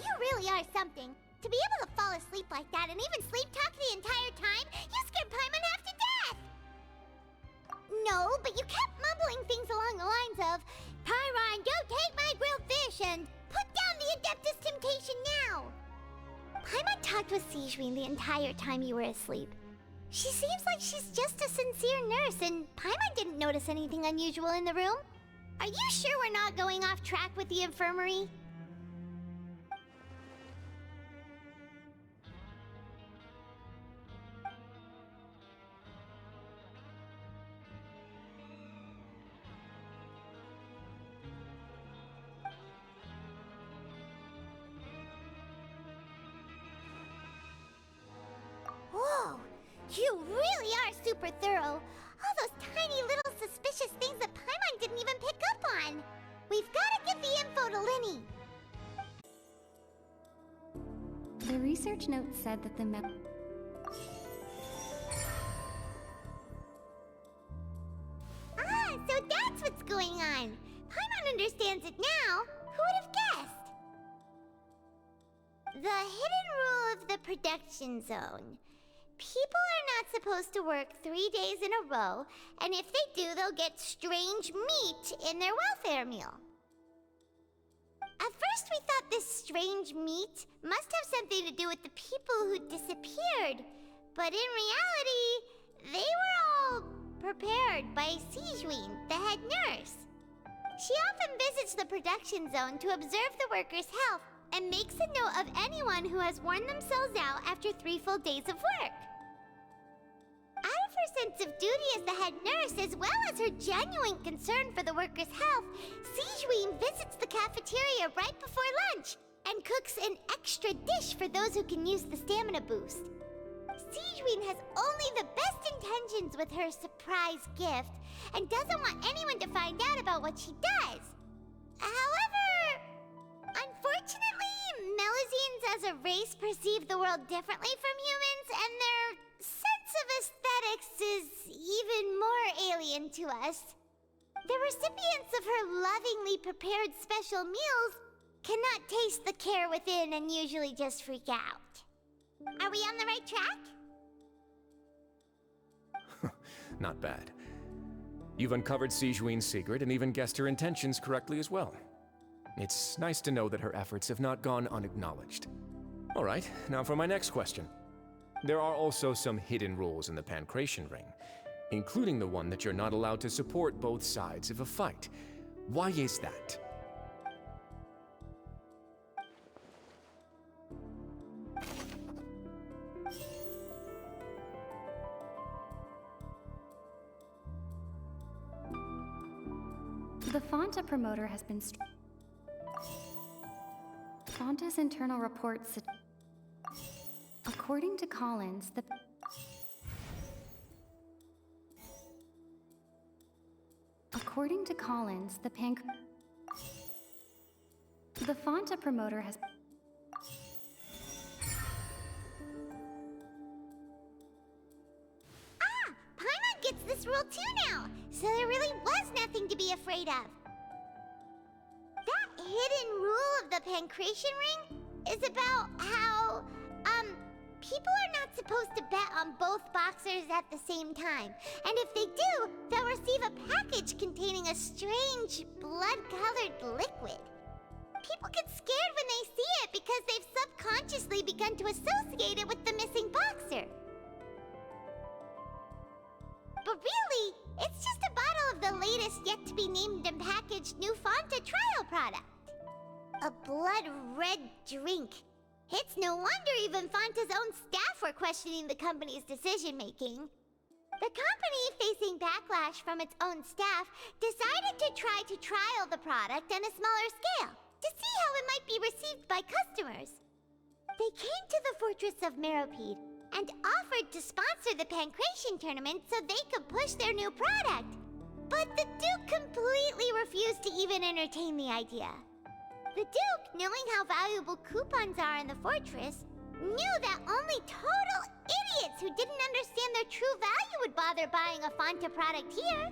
You really are something. To be able to fall asleep like that and even sleep talk the entire time, you scared Paimon half to death! No, but you kept mumbling things along the lines of, Paimon, don't take my grilled fish, and put down the Adeptus Temptation now! Paimon talked with Sigewinne the entire time you were asleep. She seems like she's just a sincere nurse, and Paimon didn't notice anything unusual in the room. Are you sure we're not going off track with the infirmary? Whoa! You really are super thorough! All those tiny little suspicious things that Paimon didn't even pick up on! We've gotta give the info to Linny! The research note said that the Ah, so that's what's going on! Paimon understands it now! Who would have guessed? The hidden rule of the production zone. People are not supposed to work 3 days in a row, and if they do, they'll get strange meat in their welfare meal. At first we thought this strange meat must have something to do with the people who disappeared, but in reality, they were all prepared by Sigewinne, the head nurse. She often visits the production zone to observe the workers' health and makes a note of anyone who has worn themselves out after 3 full days of work. Out of her sense of duty as the head nurse, as well as her genuine concern for the workers' health, Sigewinne visits the cafeteria right before lunch and cooks an extra dish for those who can use the stamina boost. Sigewinne has only the best intentions with her surprise gift and doesn't want anyone to find out about what she does. However, unfortunately, Melusines as a race perceive the world differently from humans, and their sense of aesthetics is even more alien to us. The recipients of her lovingly prepared special meals cannot taste the care within and usually just freak out. Are we on the right track? Not bad. You've uncovered Sigewinne's secret and even guessed her intentions correctly as well. It's nice to know that her efforts have not gone unacknowledged. All right, now for my next question. There are also some hidden rules in the Pancration Ring, including the one that you're not allowed to support both sides of a fight. Why is that? The Fonta promoter has been Fonta's internal reports according to Collins, the Fonta promoter has Paimon gets this rule too now, so there really was nothing to be afraid of. That hidden rule of the Pancration Ring is about how, people are not supposed to bet on both boxers at the same time. And if they do, they'll receive a package containing a strange, blood-colored liquid. People get scared when they see it because they've subconsciously begun to associate it with the missing boxer. But really, it's just a bottle of the latest yet-to-be-named and packaged new Fonta trial product. A blood-red drink. It's no wonder even Fonta's own staff were questioning the company's decision-making. The company, facing backlash from its own staff, decided to try to trial the product on a smaller scale to see how it might be received by customers. They came to the Fortress of Meropide and offered to sponsor the Pancration tournament so they could push their new product. But the Duke completely refused to even entertain the idea. The Duke, knowing how valuable coupons are in the fortress, knew that only total idiots who didn't understand their true value would bother buying a Fonta product here.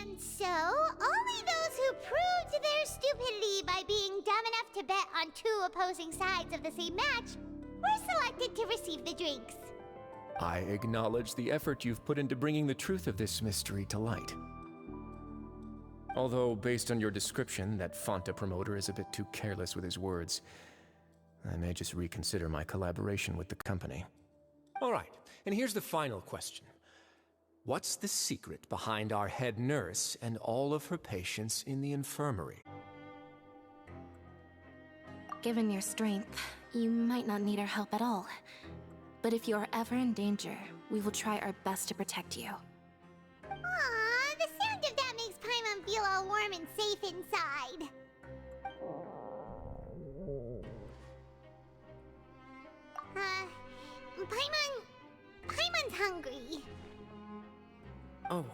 And so, only those who proved their stupidity by being dumb enough to bet on two opposing sides of the same match, were selected to receive the drinks. I acknowledge the effort you've put into bringing the truth of this mystery to light. Although, based on your description, that Fanta promoter is a bit too careless with his words, I may just reconsider my collaboration with the company. All right, and here's the final question. What's the secret behind our head nurse and all of her patients in the infirmary? Given your strength, you might not need our help at all. But if you are ever in danger, we will try our best to protect you. Aww, the sound of that makes Paimon feel all warm and safe inside. Paimon's hungry. Oh,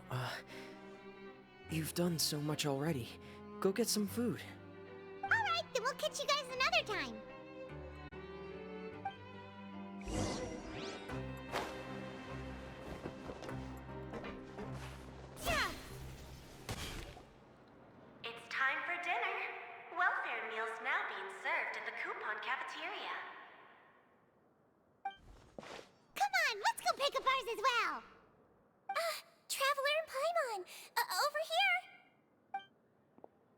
you've done so much already. Go get some food. Alright, then we'll catch you guys another time. It's time for dinner. Welfare meals now being served in the coupon cafeteria. Come on, let's go pick up ours as well. Traveler and Paimon, over here.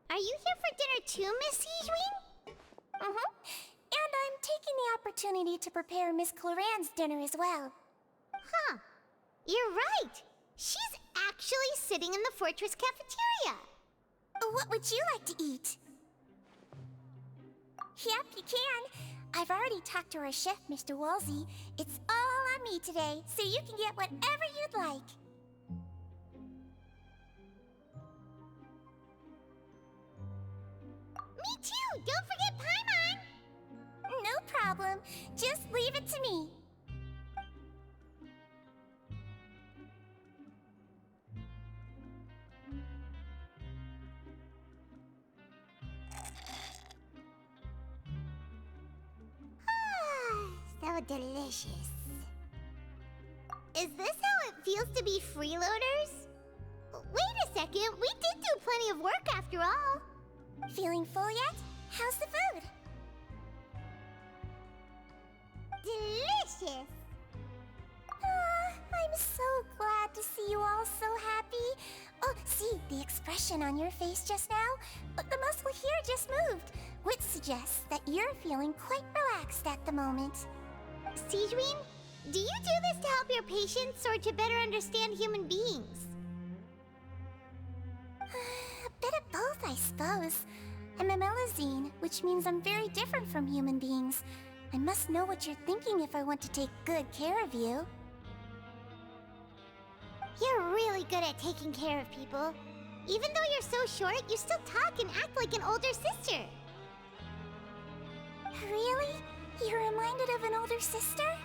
Are you here for dinner too, Miss Sijween? And I'm taking the opportunity to prepare Miss Cloran's dinner as well. Huh. You're right. She's actually sitting in the fortress cafeteria. What would you like to eat? Yep, you can. I've already talked to our chef, Mr. Wolsey. It's all on me today, so you can get whatever you'd like. Me too! Don't forget Paimon! No problem. Just leave it to me. So delicious. Is this how it feels to be freeloaders? Wait a second, we did do plenty of work after all. Feeling full yet? How's the food? Delicious! I'm so glad to see you all so happy. Oh, see, the expression on your face just now? The muscle here just moved, which suggests that you're feeling quite relaxed at the moment. Sijween, do you do this to help your patients or to better understand human beings? A bit of both, I suppose. I'm a Melazine, which means I'm very different from human beings. I must know what you're thinking if I want to take good care of you. You're really good at taking care of people. Even though you're so short, you still talk and act like an older sister. Really? You're reminded of an older sister?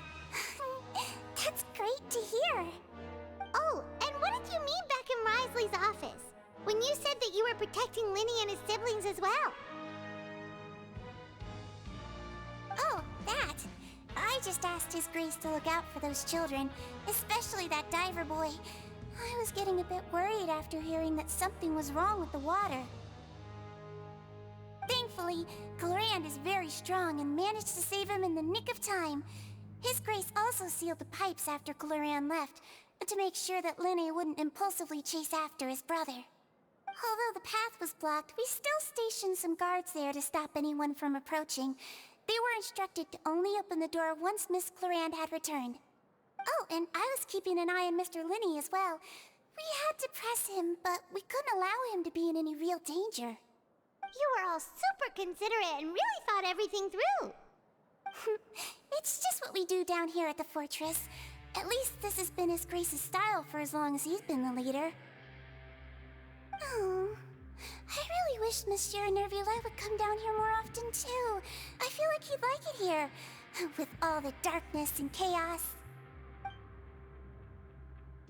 That's great to hear. Oh, and what did you mean back in Risley's office? When you said that you were protecting Linny and his siblings as well? Oh, that. I just asked His Grace to look out for those children, especially that diver boy. I was getting a bit worried after hearing that something was wrong with the water. Thankfully, Clorand is very strong and managed to save him in the nick of time. His Grace also sealed the pipes after Clorand left, to make sure that Linny wouldn't impulsively chase after his brother. Although the path was blocked, we still stationed some guards there to stop anyone from approaching. They were instructed to only open the door once Miss Clorand had returned. Oh, and I was keeping an eye on Mr. Linny as well. We had to press him, but we couldn't allow him to be in any real danger. You were all super considerate and really thought everything through. It's just what we do down here at the fortress. At least this has been His Grace's style for as long as he's been the leader. Oh, I really wish Monsieur Nervula would come down here more often too. I feel like he'd like it here, with all the darkness and chaos.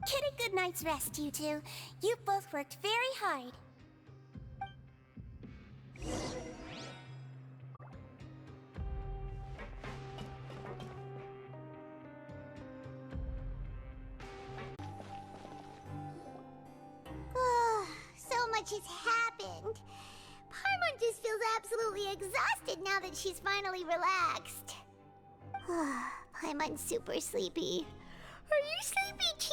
Get a good night's rest, you two. You've both worked very hard. So much has happened. Paimon just feels absolutely exhausted now that she's finally relaxed. Paimon's super sleepy. Are you sleepy too?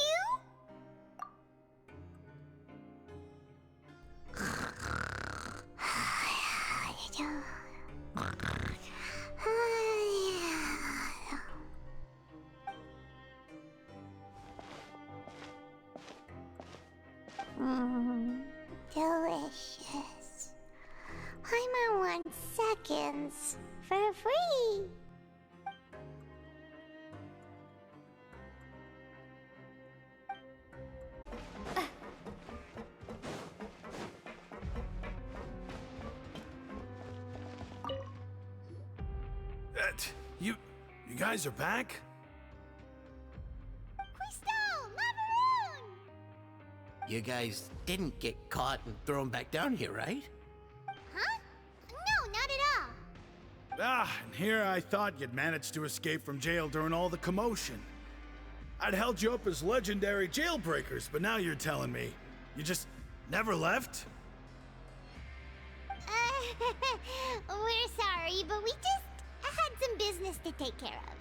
Delicious. Paimon wants seconds for free. You guys are back? Quisto! Macaroon! You guys didn't get caught and thrown back down here, right? Huh? No, not at all. And here I thought you'd managed to escape from jail during all the commotion. I'd held you up as legendary jailbreakers, but now you're telling me you just never left? We're sorry, but we just had some business to take care of.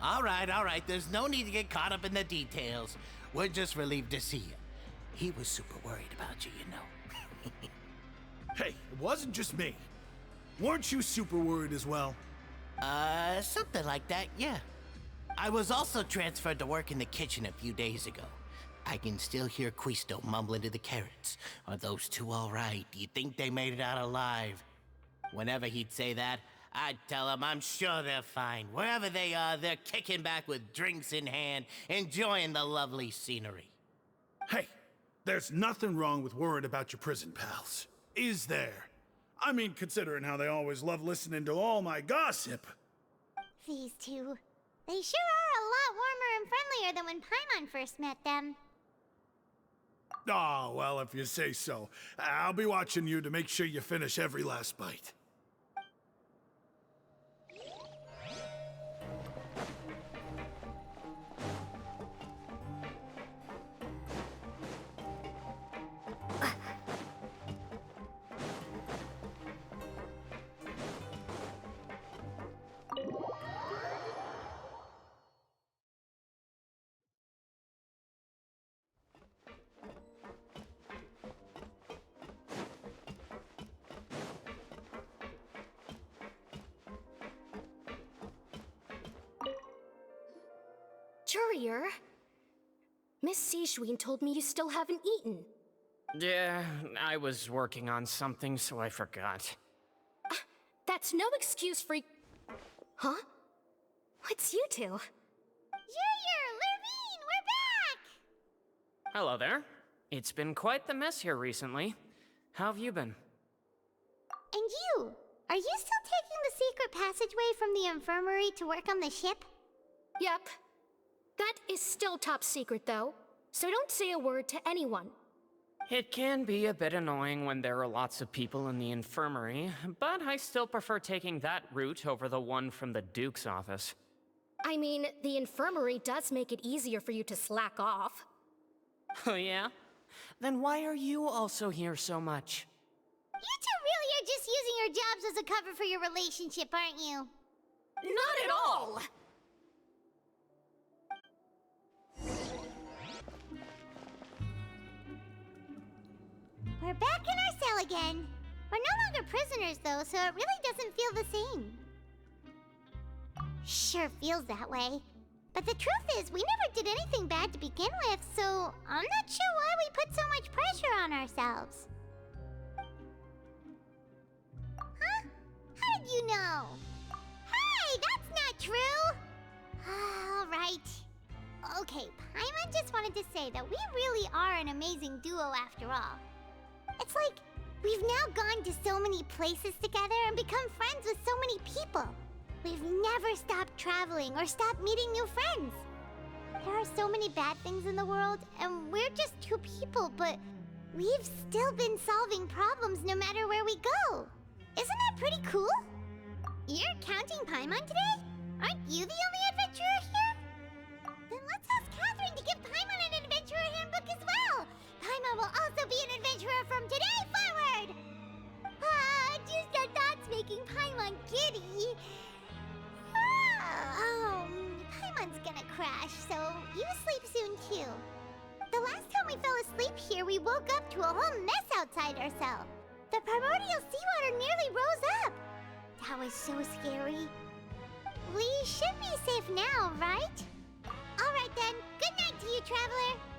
All right. There's no need to get caught up in the details. We're just relieved to see you. He was super worried about you, you know. Hey, it wasn't just me. Weren't you super worried as well? Something like that, yeah. I was also transferred to work in the kitchen a few days ago. I can still hear Quisto mumbling to the carrots. Are those two all right? Do you think they made it out alive? Whenever he'd say that, I'd tell him I'm sure they're fine. Wherever they are, they're kicking back with drinks in hand, enjoying the lovely scenery. Hey, there's nothing wrong with worrying about your prison pals. Is there? I mean, considering how they always love listening to all my gossip. These two. They sure are a lot warmer and friendlier than when Paimon first met them. Oh, well, if you say so. I'll be watching you to make sure you finish every last bite. Courier, Miss Sijween told me you still haven't eaten. Yeah, I was working on something, so I forgot. That's no excuse for... Huh? What's you two? Courier, Lurvine, we're back! Hello there. It's been quite the mess here recently. How have you been? And you? Are you still taking the secret passageway from the infirmary to work on the ship? Yep. That is still top secret, though, so don't say a word to anyone. It can be a bit annoying when there are lots of people in the infirmary, but I still prefer taking that route over the one from the Duke's office. I mean, the infirmary does make it easier for you to slack off. Oh yeah? Then why are you also here so much? You two really are just using your jobs as a cover for your relationship, aren't you? Not at all! We're back in our cell again. We're no longer prisoners, though, so it really doesn't feel the same. Sure feels that way. But the truth is, we never did anything bad to begin with, so I'm not sure why we put so much pressure on ourselves. Huh? How did you know? Hey, that's not true! All right. Okay, Paimon just wanted to say that we really are an amazing duo after all. It's like, we've now gone to so many places together and become friends with so many people. We've never stopped traveling or stopped meeting new friends. There are so many bad things in the world, and we're just two people, but we've still been solving problems no matter where we go. Isn't that pretty cool? You're counting Paimon today? Aren't you the only adventurer here? Then let's ask Catherine to give Paimon an adventurer handbook as well. Paimon will also be an adventurer from today forward. Just our thoughts making woke up to a whole mess outside our cell. The primordial seawater nearly rose up. That was so scary. We should be safe now, right? All right then. Good night to you, Traveler.